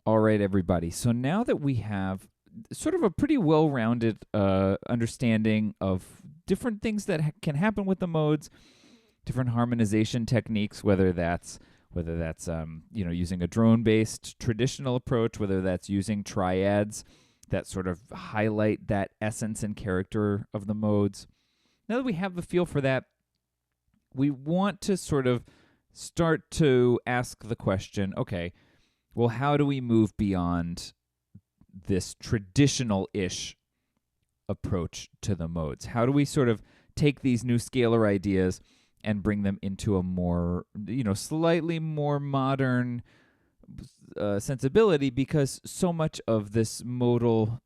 All right, everybody. So now that we have sort of a pretty well-rounded understanding of different things that can happen with the modes, different harmonization techniques, whether that's using a drone-based traditional approach, whether that's using triads that sort of highlight that essence and character of the modes. Now that we have the feel for that, we want to sort of start to ask the question, okay, well, how do we move beyond this traditional-ish approach to the modes? How do we sort of take these new scalar ideas and bring them into a more, slightly more modern sensibility? Because so much of this modal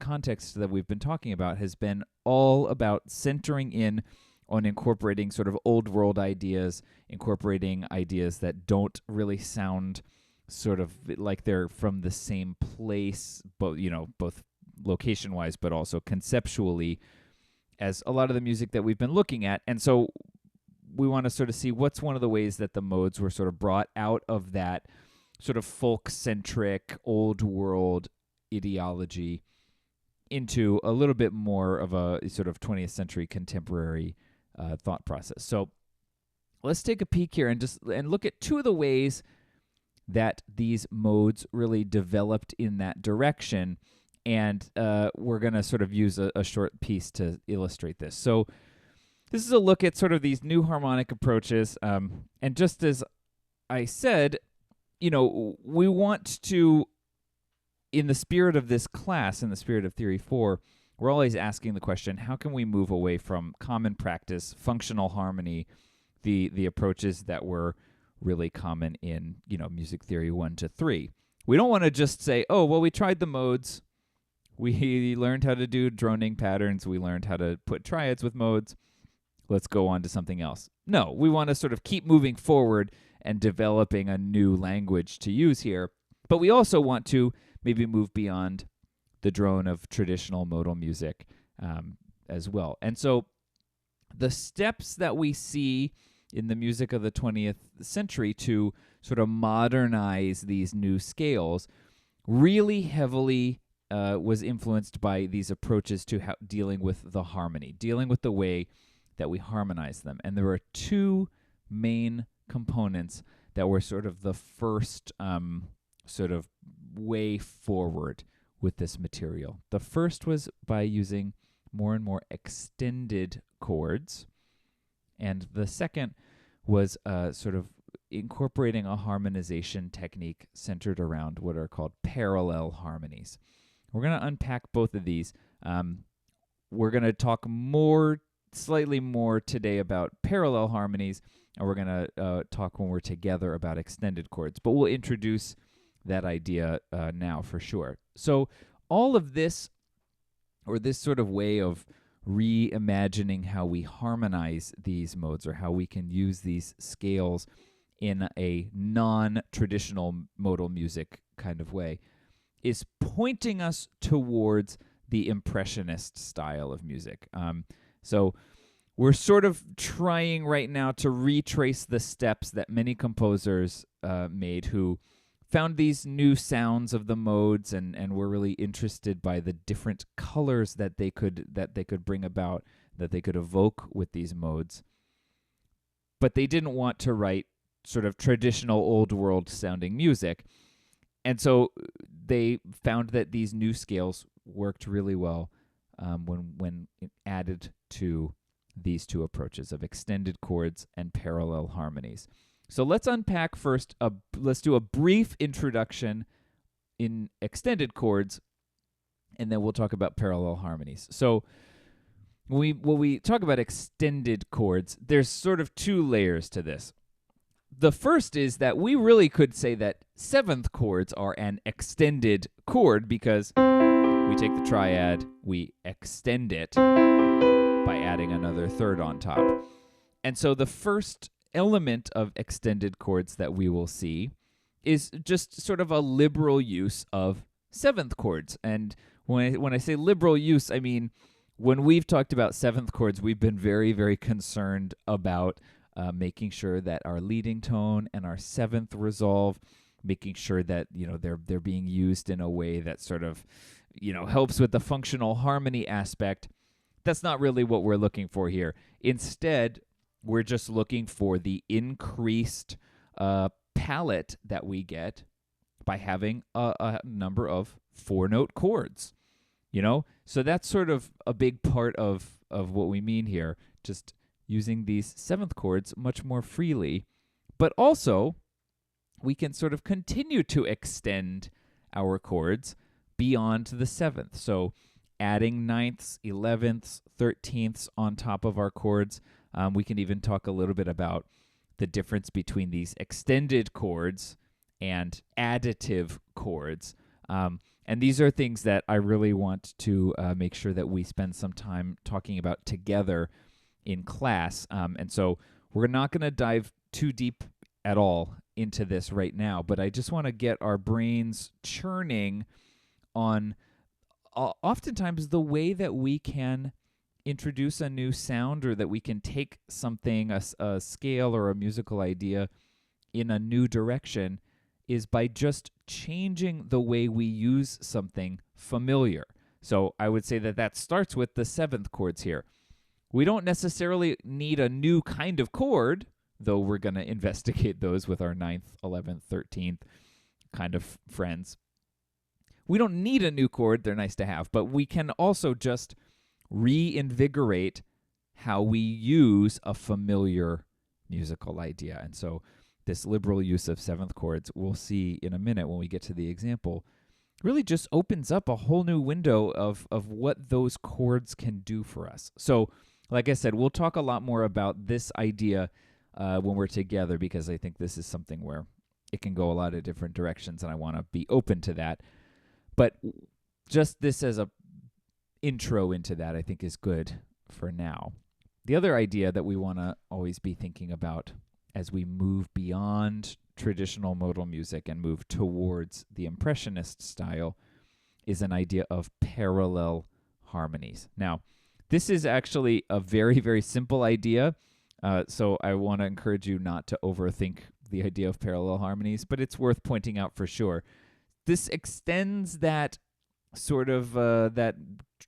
context that we've been talking about has been all about centering in on incorporating sort of old world ideas, incorporating ideas that don't really sound sort of like they're from the same place, both location-wise, but also conceptually, as a lot of the music that we've been looking at. And so we want to sort of see what's one of the ways that the modes were sort of brought out of that sort of folk-centric, old world ideology into a little bit more of a sort of 20th century contemporary thought process. So let's take a peek here and look at two of the ways that these modes really developed in that direction. And we're going to sort of use a short piece to illustrate this. So this is a look at sort of these new harmonic approaches. And just as I said, we want to, in the spirit of this class, in the spirit of Theory 4, we're always asking the question, how can we move away from common practice, functional harmony, the approaches that were really common in, music theory 1 to 3. We don't want to just say, oh, well, we tried the modes. We learned how to do droning patterns. We learned how to put triads with modes. Let's go on to something else. No, we want to sort of keep moving forward and developing a new language to use here. But we also want to maybe move beyond the drone of traditional modal music as well. And so the steps that we see in the music of the 20th century to sort of modernize these new scales really heavily was influenced by these approaches to dealing with the harmony, dealing with the way that we harmonize them. And there were two main components that were sort of the first sort of way forward with this material. The first was by using more and more extended chords, and the second was sort of incorporating a harmonization technique centered around what are called parallel harmonies. We're going to unpack both of these. We're going to talk slightly more today about parallel harmonies, and we're going to talk when we're together about extended chords. But we'll introduce that idea now for sure. So all of this, or this sort of way of reimagining how we harmonize these modes, or how we can use these scales in a non-traditional modal music kind of way, is pointing us towards the impressionist style of music. So we're sort of trying right now to retrace the steps that many composers made who found these new sounds of the modes and were really interested by the different colors that they could bring about, that they could evoke with these modes. But they didn't want to write sort of traditional old world sounding music. And so they found that these new scales worked really well when added to these two approaches of extended chords and parallel harmonies. So let's unpack first, let's do a brief introduction in extended chords, and then we'll talk about parallel harmonies. So when we talk about extended chords, there's sort of two layers to this. The first is that we really could say that seventh chords are an extended chord because we take the triad, we extend it by adding another third on top. And so the first element of extended chords that we will see is just sort of a liberal use of seventh chords. And when I say liberal use, I mean, when we've talked about seventh chords, we've been very, very concerned about making sure that our leading tone and our seventh resolve making sure that, they're being used in a way that sort of, helps with the functional harmony aspect. That's not really what we're looking for here. Instead, we're just looking for the increased palette that we get by having a number of 4-note chords. So that's sort of a big part of what we mean here, just using these 7th chords much more freely. But also, we can sort of continue to extend our chords beyond the 7th. So adding 9ths, 11ths, 13ths on top of our chords. We can even talk a little bit about the difference between these extended chords and additive chords. And these are things that I really want to make sure that we spend some time talking about together in class. And so we're not going to dive too deep at all into this right now, but I just want to get our brains churning on oftentimes the way that we can introduce a new sound, or that we can take something, a scale or a musical idea, in a new direction, is by just changing the way we use something familiar. So I would say that starts with the 7th chords here. We don't necessarily need a new kind of chord, though we're going to investigate those with our 9th, 11th, 13th kind of friends. We don't need a new chord. They're nice to have, but we can also just reinvigorate how we use a familiar musical idea. And so this liberal use of 7th chords, we'll see in a minute when we get to the example, really just opens up a whole new window of what those chords can do for us. So, like I said, we'll talk a lot more about this idea when we're together, because I think this is something where it can go a lot of different directions, and I want to be open to that. But just this as a intro into that, I think, is good for now. The other idea that we want to always be thinking about as we move beyond traditional modal music and move towards the Impressionist style is an idea of parallel harmonies. Now, this is actually a very, very simple idea, so I want to encourage you not to overthink the idea of parallel harmonies, but it's worth pointing out for sure. This extends that sort of that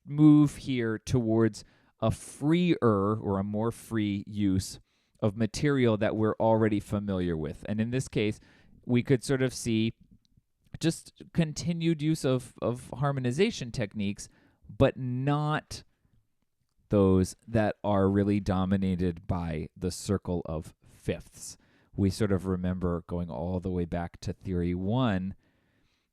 move here towards a freer or a more free use of material that we're already familiar with. And in this case, we could sort of see just continued use of harmonization techniques, but not those that are really dominated by the circle of fifths. We sort of remember, going all the way back to Theory 1,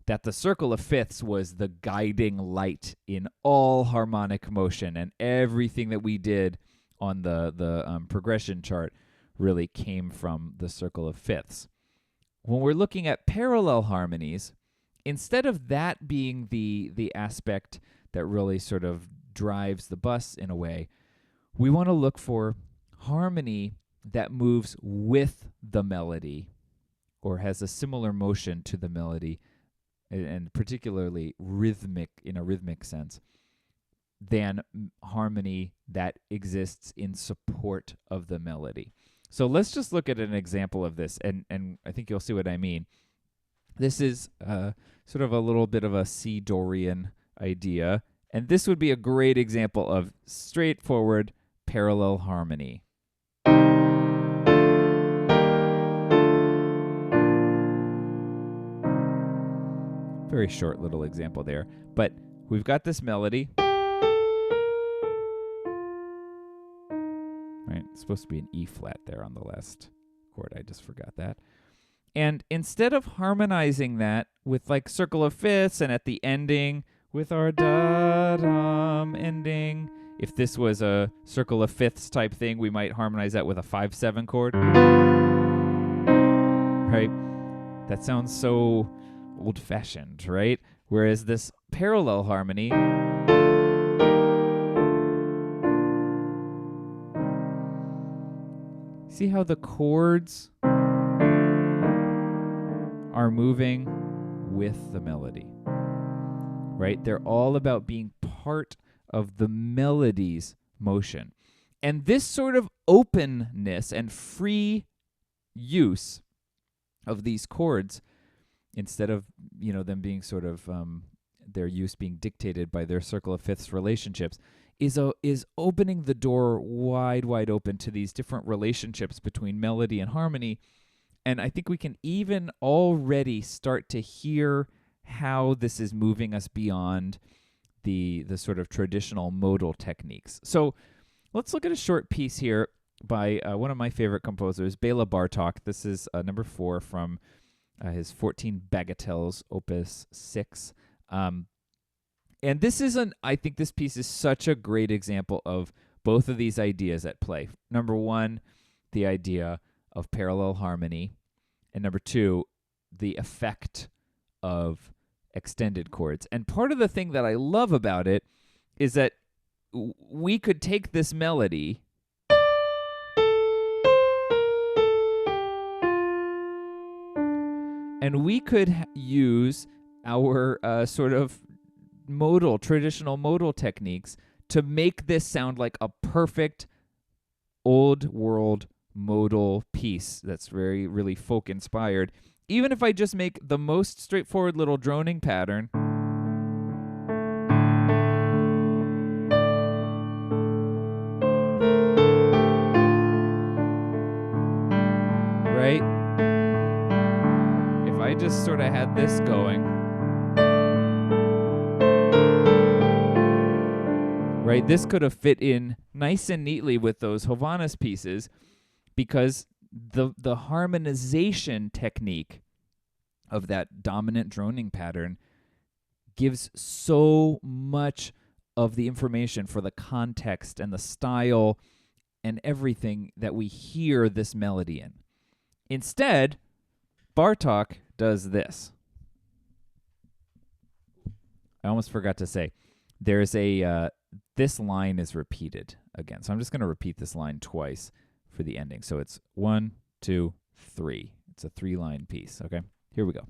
that the circle of fifths was the guiding light in all harmonic motion, and everything that we did on the progression chart really came from the circle of fifths. When we're looking at parallel harmonies, instead of that being the aspect that really sort of drives the bus in a way, we want to look for harmony that moves with the melody or has a similar motion to the melody, and particularly rhythmic, in a rhythmic sense, than harmony that exists in support of the melody. So let's just look at an example of this, and I think you'll see what I mean. This is sort of a little bit of a C Dorian idea, and this would be a great example of straightforward parallel harmony. Very short little example there, but we've got this melody. Right, it's supposed to be an E flat there on the last chord. I just forgot that. And instead of harmonizing that with like circle of fifths and at the ending with our da-dum ending, if this was a circle of fifths type thing, we might harmonize that with a 5/7 chord. Right? That sounds so old-fashioned, right? Whereas this parallel harmony, see how the chords are moving with the melody, right? They're all about being part of the melody's motion. And this sort of openness and free use of these chords instead of, them being sort of their use being dictated by their circle of fifths relationships, is opening the door wide open to these different relationships between melody and harmony. And I think we can even already start to hear how this is moving us beyond the sort of traditional modal techniques. So let's look at a short piece here by one of my favorite composers, Bela Bartok. This is number 4 from his 14 Bagatelles, Opus 6. And this is I think this piece is such a great example of both of these ideas at play. Number 1, the idea of parallel harmony. And number 2, the effect of extended chords. And part of the thing that I love about it is that we could take this melody and we could use our sort of traditional modal techniques to make this sound like a perfect old world modal piece that's really folk inspired. Even if I just make the most straightforward little droning pattern, right? If I just sort of had this going, right, this could have fit in nice and neatly with those Hovannes pieces, because the harmonization technique of that dominant droning pattern gives so much of the information for the context and the style and everything that we hear this melody in. Instead, Bartok does this. I almost forgot to say, there's this line is repeated again. So I'm just going to repeat this line twice for the ending. So it's 1, 2, 3. It's a 3-line piece, okay? Here we go.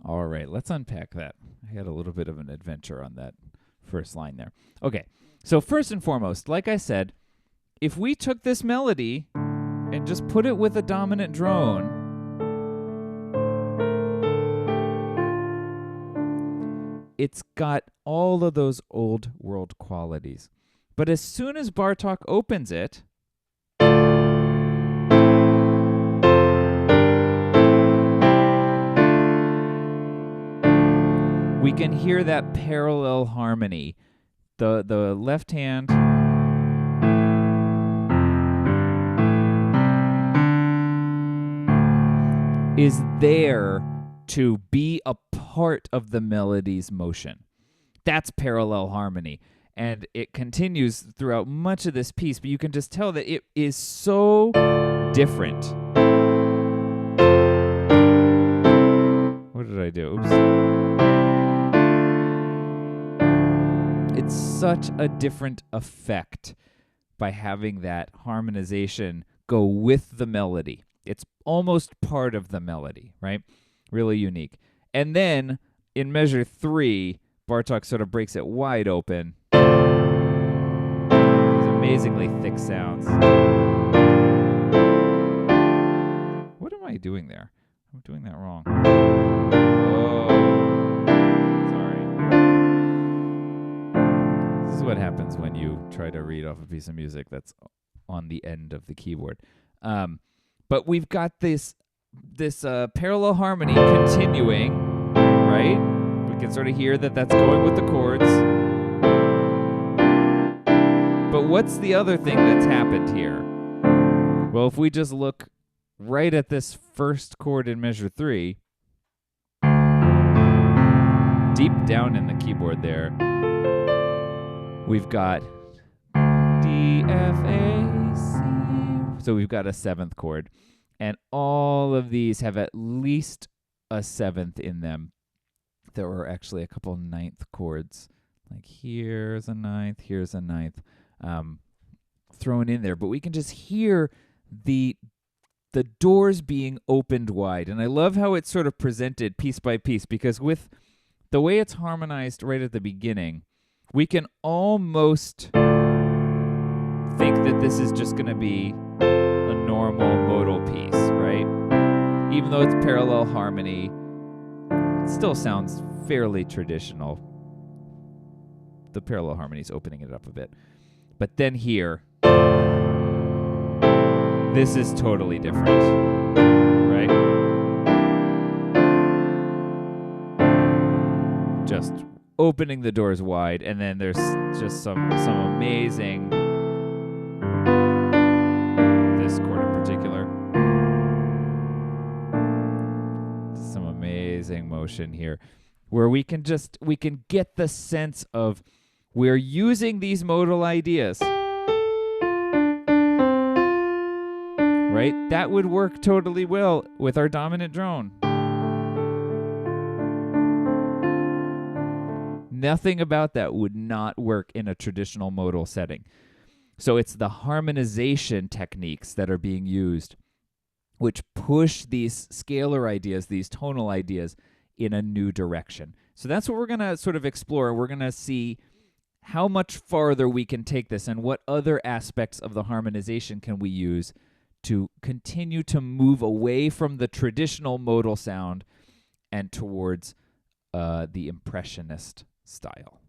All right, let's unpack that. I had a little bit of an adventure on that first line there. Okay, so first and foremost, like I said, if we took this melody and just put it with a dominant drone, it's got all of those old world qualities. But as soon as Bartok opens it, we can hear that parallel harmony. The left hand is there to be a part of the melody's motion. That's parallel harmony. And it continues throughout much of this piece, but you can just tell that it is so different. What did I do? Oops. It's such a different effect by having that harmonization go with the melody. It's almost part of the melody, right? Really unique. And then in measure 3, Bartok sort of breaks it wide open. These amazingly thick sounds. What am I doing there? I'm doing that wrong. This is what happens when you try to read off a piece of music that's on the end of the keyboard. But we've got this parallel harmony continuing, right? We can sort of hear that that's going with the chords. But what's the other thing that's happened here? Well, if we just look right at this first chord in measure 3, deep down in the keyboard there, we've got D, F, A, C. So we've got a 7th chord. And all of these have at least a 7th in them. There are actually a couple 9th chords. Like here's a 9th, here's a 9th thrown in there. But we can just hear the doors being opened wide. And I love how it's sort of presented piece by piece, because with the way it's harmonized right at the beginning, we can almost think that this is just going to be a normal modal piece, right? Even though it's parallel harmony, it still sounds fairly traditional. The parallel harmony is opening it up a bit. But then here, this is totally different, right? Just opening the doors wide, and then there's just some amazing, this chord in particular, some amazing motion here, where we can get the sense of we're using these modal ideas. Right? That would work totally well with our dominant drone. Nothing about that would not work in a traditional modal setting. So it's the harmonization techniques that are being used which push these scalar ideas, these tonal ideas, in a new direction. So that's what we're going to sort of explore. We're going to see how much farther we can take this and what other aspects of the harmonization can we use to continue to move away from the traditional modal sound and towards the impressionist style.